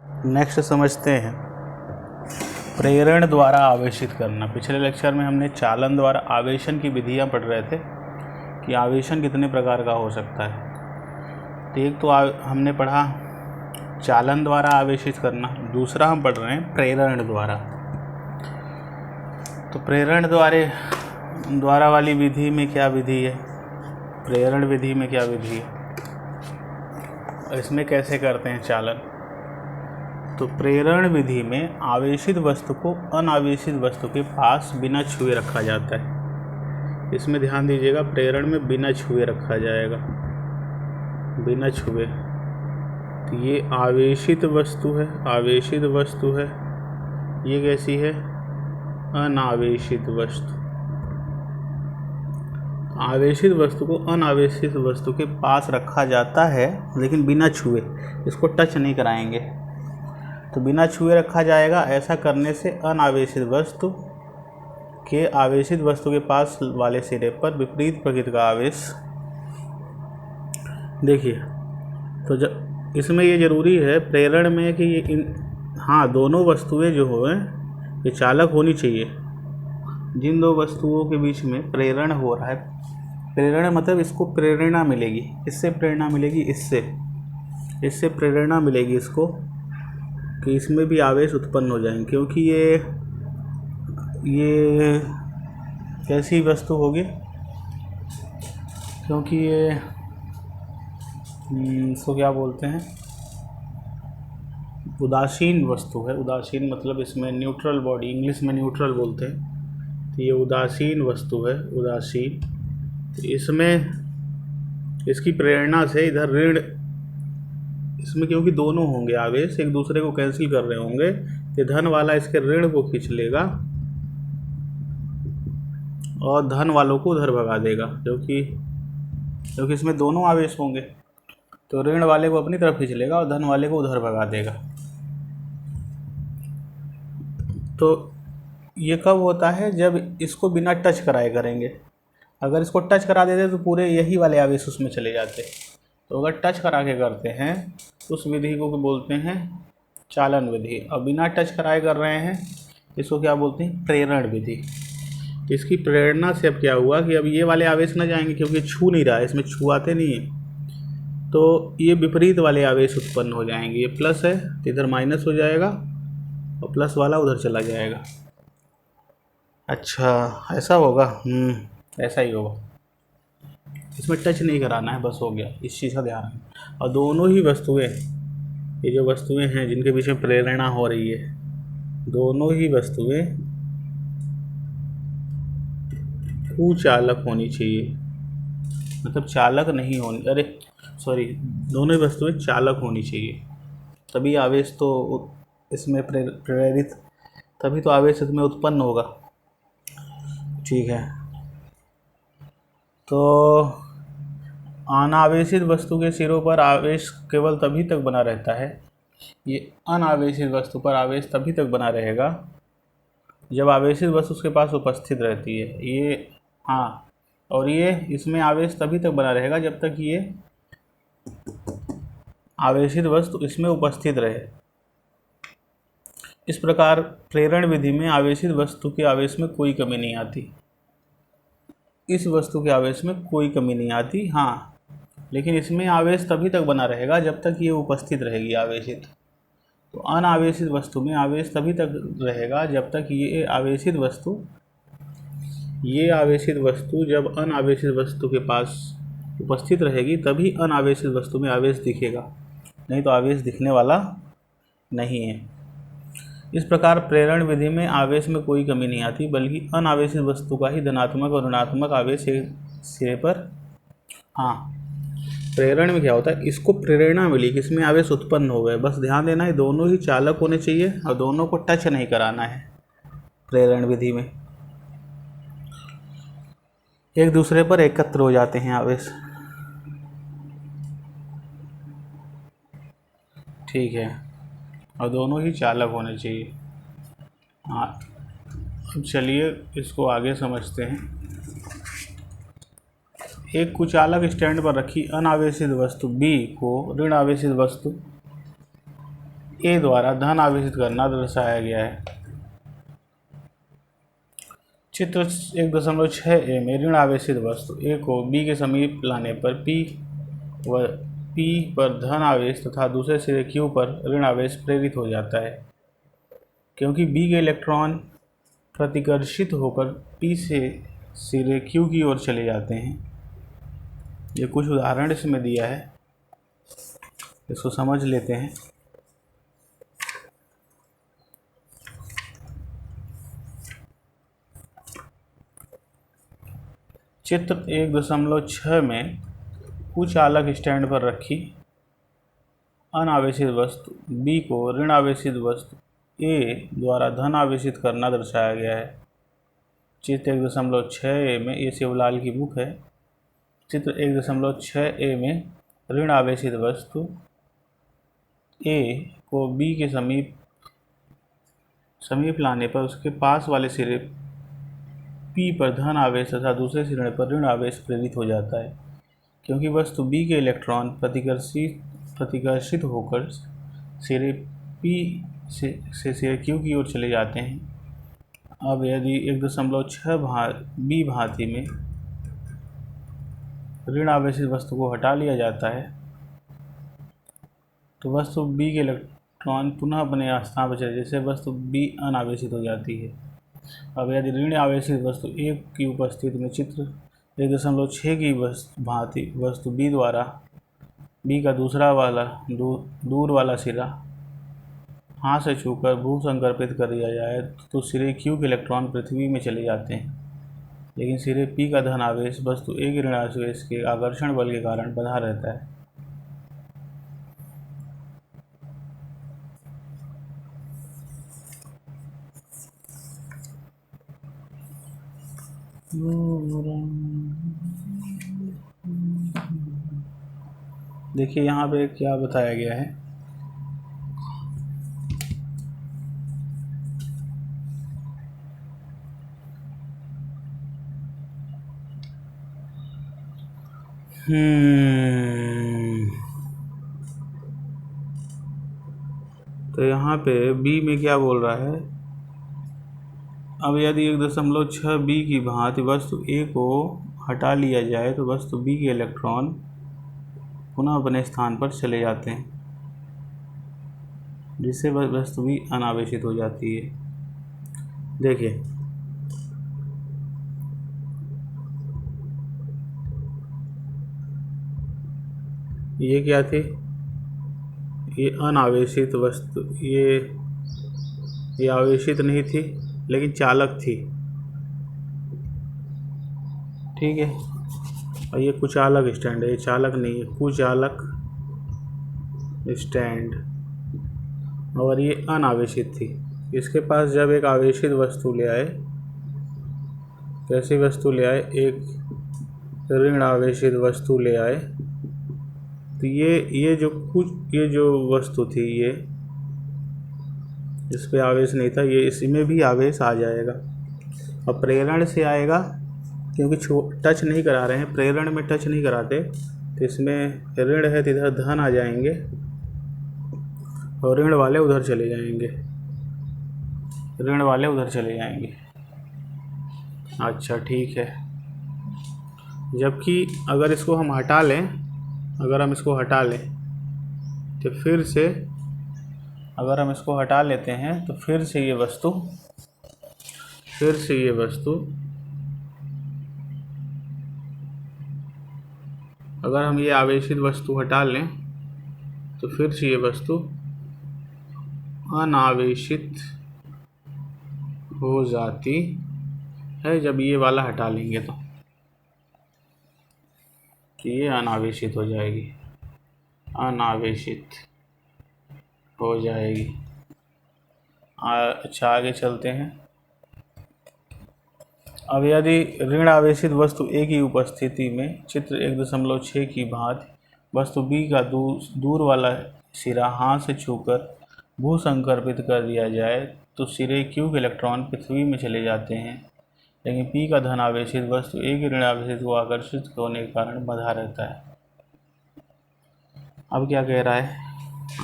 Next समझते हैं प्रेरण द्वारा आवेशित करना। पिछले लेक्चर में हमने चालन द्वारा आवेशन की विधियां पढ़ रहे थे कि आवेशन कितने प्रकार का हो सकता है। तो एक तो हमने पढ़ा चालन द्वारा आवेशित करना, दूसरा हम पढ़ रहे हैं प्रेरण द्वारा। तो प्रेरण द्वारा वाली विधि में क्या विधि है, प्रेरण विधि में क्या विधि है, इसमें कैसे करते हैं चालन। तो प्रेरण विधि में आवेशित वस्तु को अनावेशित वस्तु के पास बिना छुए रखा जाता है। इसमें ध्यान दीजिएगा, प्रेरण में बिना छुए रखा जाएगा, बिना छुए। तो ये आवेशित वस्तु है, आवेशित वस्तु है। ये कैसी है, अनावेशित वस्तु। आवेशित वस्तु को अनावेशित वस्तु के पास रखा जाता है, लेकिन बिना छुए, इसको टच नहीं कराएंगे। तो बिना छुए रखा जाएगा। ऐसा करने से अनावेशित वस्तु के आवेशित वस्तु के पास वाले सिरे पर विपरीत प्रकृति का आवेश। देखिए, तो जब इसमें ये जरूरी है प्रेरण में कि ये दोनों वस्तुएं जो हो ये चालक होनी चाहिए। जिन दो वस्तुओं के बीच में प्रेरण हो रहा है, प्रेरण मतलब इसको प्रेरणा मिलेगी, इससे प्रेरणा मिलेगी, इससे प्रेरणा मिलेगी इसको कि इसमें भी आवेश उत्पन्न हो जाएंगे। क्योंकि ये कैसी वस्तु होगी, क्योंकि ये इसको क्या बोलते हैं, उदासीन वस्तु है। उदासीन मतलब इसमें न्यूट्रल बॉडी, इंग्लिश में न्यूट्रल बोलते हैं। तो ये उदासीन वस्तु है, उदासीन। तो इसमें इसकी प्रेरणा से इधर ऋण, इसमें क्योंकि दोनों होंगे आवेश एक दूसरे को कैंसिल कर रहे होंगे, ये धन वाला इसके ऋण को खींच लेगा और धन वालों को उधर भगा देगा। क्योंकि इसमें दोनों आवेश होंगे, तो ऋण वाले को अपनी तरफ खींच लेगा और धन वाले को उधर भगा देगा। तो ये कब होता है, जब इसको बिना टच कराए करेंगे। अगर इसको टच करा देते तो पूरे यही वाले आवेश उसमें चले जाते। तो अगर टच करा के करते हैं उस विधि को बोलते हैं चालन विधि। और बिना टच कराए कर रहे हैं इसको क्या बोलते हैं, प्रेरण विधि। इसकी प्रेरणा से अब क्या हुआ कि अब ये वाले आवेश न जाएंगे, क्योंकि छू नहीं रहा है, इसमें छुआते नहीं है, तो ये विपरीत वाले आवेश उत्पन्न हो जाएंगे। ये प्लस है तो इधर माइनस हो जाएगा और प्लस वाला उधर चला जाएगा। अच्छा, ऐसा होगा, ऐसा ही होगा। इसमें टच नहीं कराना है, बस हो गया, इस चीज़ का ध्यान रखना। और दोनों ही वस्तुएं, ये जो वस्तुएं हैं जिनके बीच में प्रेरणा हो रही है, दोनों ही वस्तुएं कुचालक होनी चाहिए, मतलब चालक नहीं होनी, दोनों ही वस्तुएं चालक होनी चाहिए। तभी आवेश तो इसमें प्रेरित, तभी तो आवेश इसमें उत्पन्न होगा। ठीक है, तो अनावेशित वस्तु के सिरों पर आवेश केवल तभी तक बना रहता है, ये अनावेशित वस्तु पर आवेश तभी तक बना रहेगा जब आवेशित वस्तु उसके पास उपस्थित रहती है। ये और ये इसमें आवेश तभी तक बना रहेगा जब तक ये आवेशित वस्तु इसमें उपस्थित रहे। इस प्रकार प्रेरण विधि में आवेशित वस्तु के आवेश में कोई कमी नहीं आती, इस वस्तु के आवेश में कोई कमी नहीं आती। लेकिन इसमें आवेश तभी तक बना रहेगा जब तक ये उपस्थित रहेगी आवेशित। तो अनावेशित वस्तु में आवेश तभी तक रहेगा जब तक ये आवेशित वस्तु जब अनावेशित वस्तु के पास उपस्थित रहेगी, तभी अनावेशित वस्तु में आवेश दिखेगा, नहीं तो आवेश दिखने वाला नहीं है। इस प्रकार प्रेरण विधि में आवेश में कोई कमी नहीं आती, बल्कि अनावेशित वस्तु का ही धनात्मक और ऋणात्मक आवेश एक सिरे पर। प्रेरण में क्या होता है, इसको प्रेरणा मिली कि इसमें आवेश उत्पन्न हो गए। बस ध्यान देना है, दोनों ही चालक होने चाहिए और दोनों को टच नहीं कराना है। प्रेरण विधि में एक दूसरे पर एकत्र हो जाते हैं आवेश। ठीक है, और दोनों ही चालक होने चाहिए। अब चलिए इसको आगे समझते हैं। एक कुचालक स्टैंड पर रखी अनावेशित वस्तु B को ऋण आवेशित वस्तु ए द्वारा धन आवेशित करना दर्शाया गया है। चित्र 1.6 ए में ऋण आवेशित वस्तु ए को बी के समीप लाने पर पी पर धन आवेश तथा दूसरे सिरे क्यू पर ऋण आवेश प्रेरित हो जाता है। क्योंकि बी के इलेक्ट्रॉन प्रतिकर्षित होकर पी से सिरे क्यू की ओर चले जाते हैं। ये कुछ उदाहरण इसमें दिया है, इसको समझ लेते हैं। चित्र 1.6 में कुचालक स्टैंड पर रखी अनावेशित वस्तु बी को ऋण आवेशित वस्तु ए द्वारा धन आवेशित करना दर्शाया गया है। चित्र 1.6 ए में, ये शिवलाल की बुक है। चित्र 1.6 ए में ऋण आवेशित वस्तु ए को बी के समीप लाने पर उसके पास वाले सिरे पी पर धन आवेश तथा दूसरे सिरे पर ऋण आवेश प्रेरित हो जाता है। क्योंकि वस्तु बी के इलेक्ट्रॉन प्रतिकर्षित होकर सिरे पी से सिरे क्यू की ओर चले जाते हैं। अब यदि 1.6 बी भांति में ऋण आवेशित वस्तु को हटा लिया जाता है तो वस्तु बी के इलेक्ट्रॉन पुनः अपने स्थान पर चले, जैसे वस्तु बी अनावेशित हो जाती है। अब यदि ऋण आवेशित वस्तु ए की उपस्थिति में चित्र 1.6 की भांति वस्तु बी द्वारा बी का दूर वाला सिरा हाथ से छूकर भू संकर्पित कर दिया जाए तो सिरे क्यू के इलेक्ट्रॉन पृथ्वी में चले जाते हैं, लेकिन सिरे पी का धन आवेश वस्तु ए के ऋण आवेश के आकर्षण बल के कारण बंधा रहता है। देखिए यहाँ पे क्या बताया गया है। तो यहाँ पे बी में क्या बोल रहा है, अब यदि 1.6 बी की भांति वस्तु ए को हटा लिया जाए तो वस्तु बी के इलेक्ट्रॉन पुनः अपने स्थान पर चले जाते हैं, जिससे वस्तु भी अनावेशित हो जाती है। देखिए ये क्या थी, ये अनावेशित वस्तु, ये आवेशित नहीं थी लेकिन चालक थी, ठीक है। और ये कुचालक स्टैंड है, ये चालक नहीं है, कुचालक स्टैंड, और ये अनावेशित थी। इसके पास जब एक आवेशित वस्तु ले आए, कैसी वस्तु ले आए, एक ऋण आवेशित वस्तु ले आए, तो ये जो वस्तु थी, ये इस पे आवेश नहीं था, ये इसमें भी आवेश आ जाएगा। और प्रेरण से आएगा, क्योंकि टच नहीं करा रहे हैं, प्रेरण में टच नहीं कराते, तो इसमें ऋण है तो इधर धन आ जाएंगे और ऋण वाले उधर चले जाएंगे, ऋण वाले उधर चले जाएंगे। अच्छा ठीक है। जबकि अगर इसको हम हटा लें, अगर हम इसको हटा लें तो फिर से, अगर हम इसको हटा लेते हैं तो फिर से ये वस्तु अगर हम ये आवेशित वस्तु हटा लें तो फिर से ये वस्तु अनावेशित हो जाती है। जब ये वाला हटा लेंगे तो ये अनावेशित हो जाएगी, अनावेशित हो जाएगी। अच्छा आगे चलते हैं। अब यदि ऋण आवेशित वस्तु ए की उपस्थिति में चित्र 1.6 की भांति वस्तु बी का दूर वाला सिरा हाथ से छूकर भू संकर्पित कर दिया जाए तो सिरे क्यू के इलेक्ट्रॉन पृथ्वी में चले जाते हैं, लेकिन पी का धन आवेशित वस्तु ए के ऋण आवेशित को आकर्षित होने के कारण बंधा रहता है। अब क्या कह रहा है,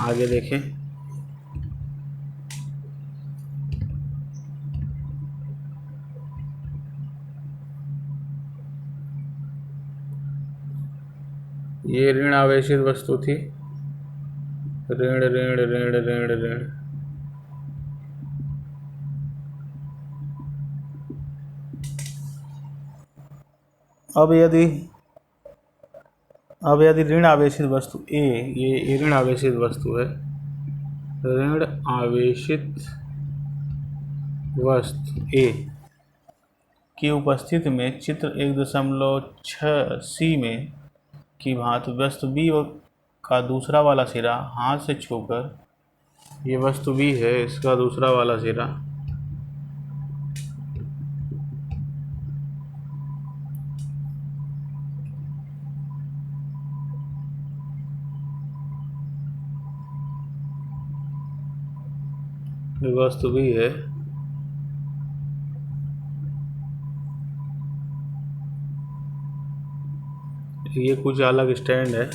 आगे देखें। ये ऋण आवेशित वस्तु थी, ऋण ऋण ऋण ऋण ऋण। अब यदि ऋण आवेशित वस्तु ए, ये ऋण आवेशित वस्तु है, ऋण आवेशित वस्तु ए की उपस्थिति में चित्र 1.6 सी में की भांति वस्तु बी का दूसरा वाला सिरा हाथ से छूकर, ये वस्तु बी है, इसका दूसरा वाला सिरा वस्तु बी है, ये कुछ अलग स्टैंड है।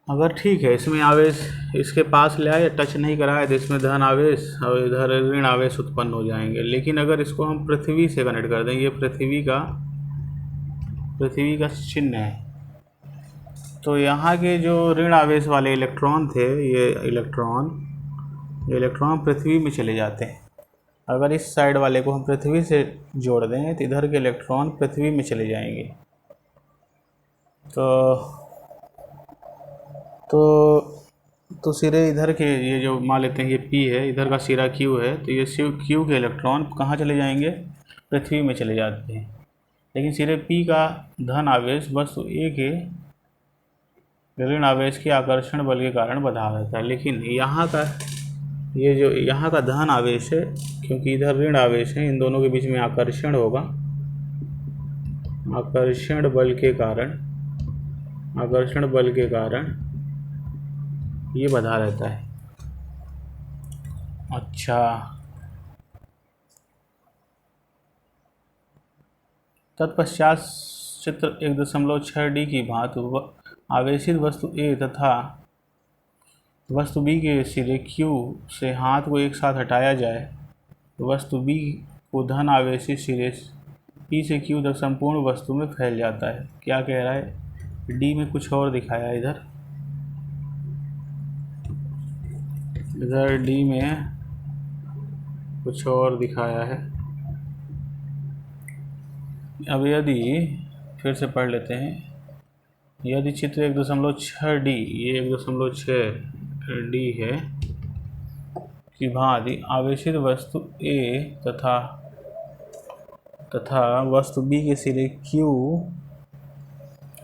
अगर ठीक है इसमें आवेश इसके पास ले आए, टच नहीं कराए, तो इसमें धन आवेश और इधर ऋण आवेश उत्पन्न हो जाएंगे। लेकिन अगर इसको हम पृथ्वी से कनेक्ट कर दें, ये पृथ्वी का चिन्ह है, तो यहाँ के जो ऋण आवेश वाले इलेक्ट्रॉन थे, ये इलेक्ट्रॉन पृथ्वी में चले जाते हैं। अगर इस साइड वाले को हम पृथ्वी से जोड़ दें तो इधर के इलेक्ट्रॉन पृथ्वी में चले जाएंगे। तो सिरे इधर के, ये जो मान लेते हैं ये P है, इधर का सिरा Q है, तो ये Q के इलेक्ट्रॉन कहाँ चले जाएंगे? पृथ्वी में चले जाते हैं। लेकिन सिरे P का धन आवेश वस्तु A के ऋण आवेश के आकर्षण बल के कारण बढ़ा रहता है। लेकिन यहाँ का धन आवेश है, क्योंकि इधर ऋण आवेश है, इन दोनों के बीच में आकर्षण होगा, आकर्षण बल के कारण ये बढ़ा रहता है। अच्छा, तत्पश्चात चित्र 1.6 डी की भांति आवेशित वस्तु A तथा वस्तु B के सिरे Q से हाथ को एक साथ हटाया जाए तो वस्तु B को धन आवेशित सिरे P से Q तक संपूर्ण वस्तु में फैल जाता है। क्या कह रहा है? D में कुछ और दिखाया है, इधर D में कुछ और दिखाया है। अब यदि फिर से पढ़ लेते हैं, यदि चित्र 1.6 डी, ये 1.6 डी है, की भांति आवेशित वस्तु A तथा वस्तु B के सिरे Q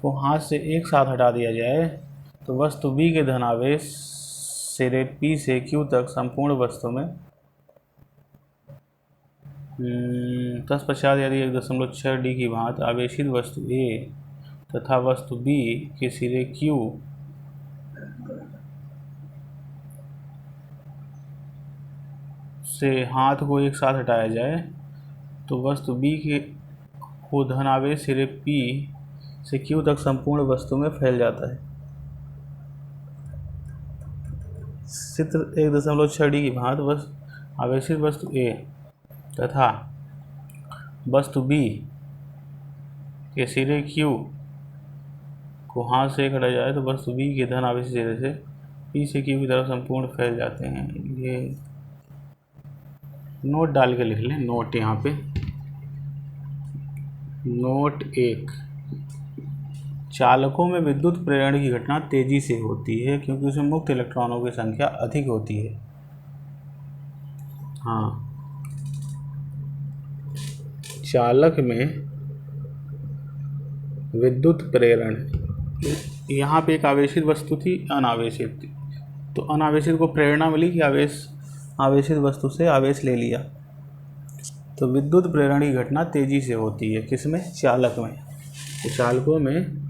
को हाथ से एक साथ हटा दिया जाए तो वस्तु B के धन आवेश सिरे P से Q तक संपूर्ण वस्तु में तत्पश्चात यदि 1.6 डी की भांति आवेशित वस्तु A तथा वस्तु B के सिरे Q से हाथ को एक साथ हटाया जाए तो वस्तु B के को धन आवेश सिरे P से Q तक संपूर्ण वस्तु में फैल जाता है। चित्र 1.6 डी की भांति आवेशित वस्तु A तथा वस्तु B के सिरे Q को हाथ से हटाया जाए तो वस्तु B के धन आवेशित सिरे से P से Q की तरफ संपूर्ण फैल जाते हैं। ये नोट डाल के लिख लें, नोट यहाँ पे, नोट 1, चालकों में विद्युत प्रेरण की घटना तेजी से होती है क्योंकि उसमें मुक्त इलेक्ट्रॉनों की संख्या अधिक होती है। हाँ, चालक में विद्युत प्रेरण, यहाँ पे एक आवेशित वस्तु थी, अनावेशित थी, तो अनावेशित को प्रेरणा मिली कि आवेशित वस्तु से आवेश ले लिया, तो विद्युत प्रेरण की घटना तेजी से होती है। किसमें? चालक में। तो चालकों में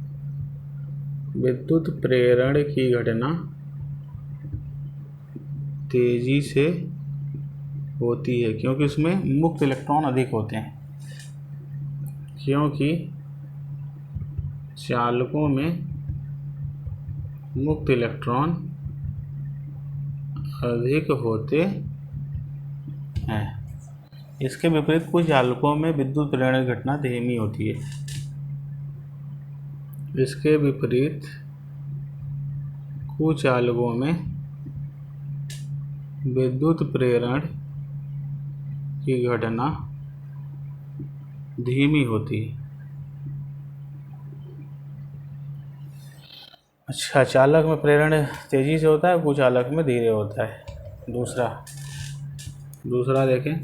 विद्युत प्रेरण की घटना तेजी से होती है क्योंकि उसमें मुक्त इलेक्ट्रॉन अधिक होते हैं। क्योंकि चालकों में मुक्त इलेक्ट्रॉन अधिक होते हैं। इसके विपरीत कुछ चालकों में विद्युत प्रेरण की घटना धीमी होती है। इसके विपरीत कुचालकों में विद्युत प्रेरण की घटना धीमी होती है। अच्छा, चालक में प्रेरण तेजी से होता है, कुचालक में धीरे होता है। दूसरा देखें,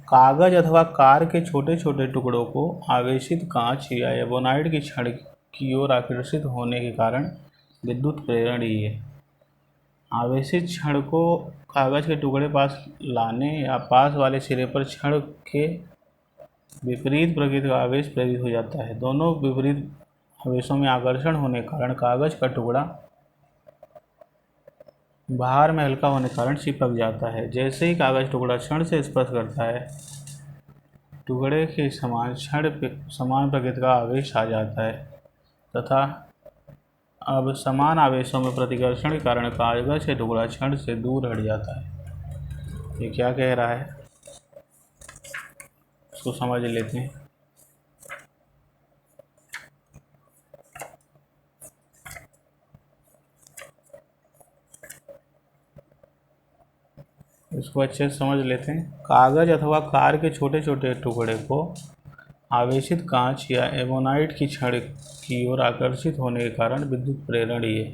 कागज अथवा कार के छोटे छोटे टुकड़ों को आवेशित कांच या एबोनाइड की छड़ की ओर आकर्षित होने के कारण विद्युत प्रेरण ही है। आवेशित छड़ को कागज के टुकड़े पास लाने या पास वाले सिरे पर छड़ के विपरीत प्रकृति का आवेश प्रेरित हो जाता है। दोनों विपरीत आवेशों में आकर्षण होने के कारण कागज का टुकड़ा भार में हल्का होने के कारण चिपक जाता है। जैसे ही कागज टुकड़ा छड़ से स्पर्श करता है, टुकड़े के समान छड़ पे समान प्रकृति का आवेश आ जाता है तथा अब समान आवेशों में प्रतिकर्षण के कारण कागज का टुकड़ा छड़ से दूर हट जाता है। ये क्या कह रहा है, उसको समझ लेते हैं। इसको अच्छे से समझ लेते हैं। कागज अथवा कार के छोटे छोटे टुकड़े को आवेशित कांच या एबोनाइड की छड़ की ओर आकर्षित होने के कारण विद्युत प्रेरण ही है।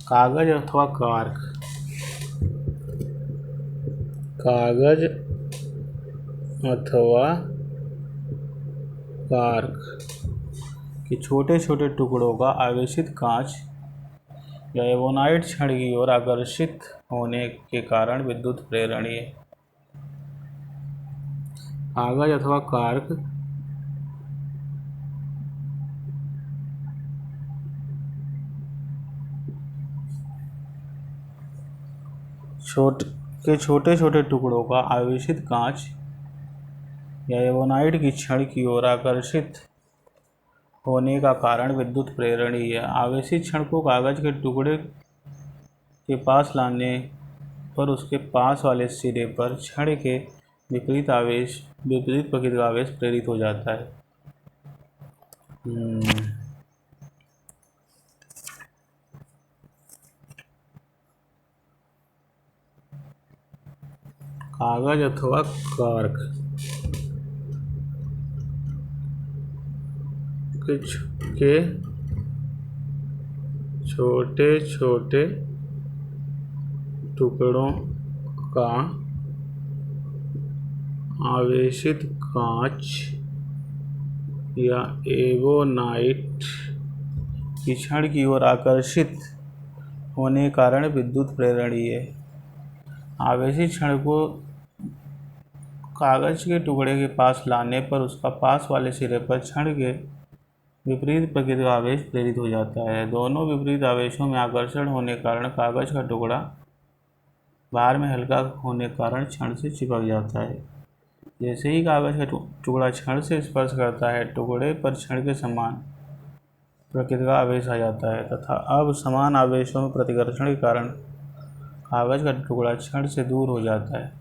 कागज अथवा कार्क के छोटे छोटे टुकड़ों का आवेशित कांच या एबोनाइड छड़ की ओर आकर्षित होने के कारण विद्युत प्रेरण ही है। कागज अथवा कार्क छोटे छोटे टुकड़ों का आवेशित कांच या एबोनाइड की छड़ की ओर आकर्षित होने का कारण विद्युत प्रेरण ही है। आवेशित छड़ को कागज के टुकड़े के पास लाने पर उसके पास वाले सिरे पर छड़ के विपरीत प्रकृति का आवेश प्रेरित हो जाता है। कागज अथवा कार्क के छोटे छोटे टुकड़ों का आवेशित कांच या एबोनाइट की छड़ की ओर आकर्षित होने के कारण विद्युत प्रेरण ही है। आवेशित छड़ को कागज के टुकड़े के पास लाने पर उसका पास वाले सिरे पर छड़ के विपरीत प्रकृति का आवेश प्रेरित हो जाता है। दोनों विपरीत आवेशों में आकर्षण होने के कारण कागज का टुकड़ा भार में हल्का होने के कारण छड़ से चिपक जाता है। जैसे ही कागज का टुकड़ा छड़ से स्पर्श करता है, टुकड़े पर छड़ के समान प्रकृति का आवेश आ जाता है तथा अब समान आवेशों में प्रतिकर्षण के कारण कागज का टुकड़ा छड़ से दूर हो जाता है।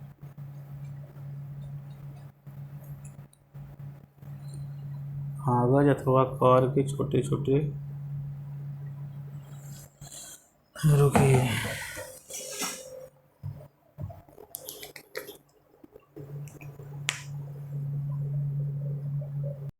कागज अथवा कार के छोटे छोटे रुकिए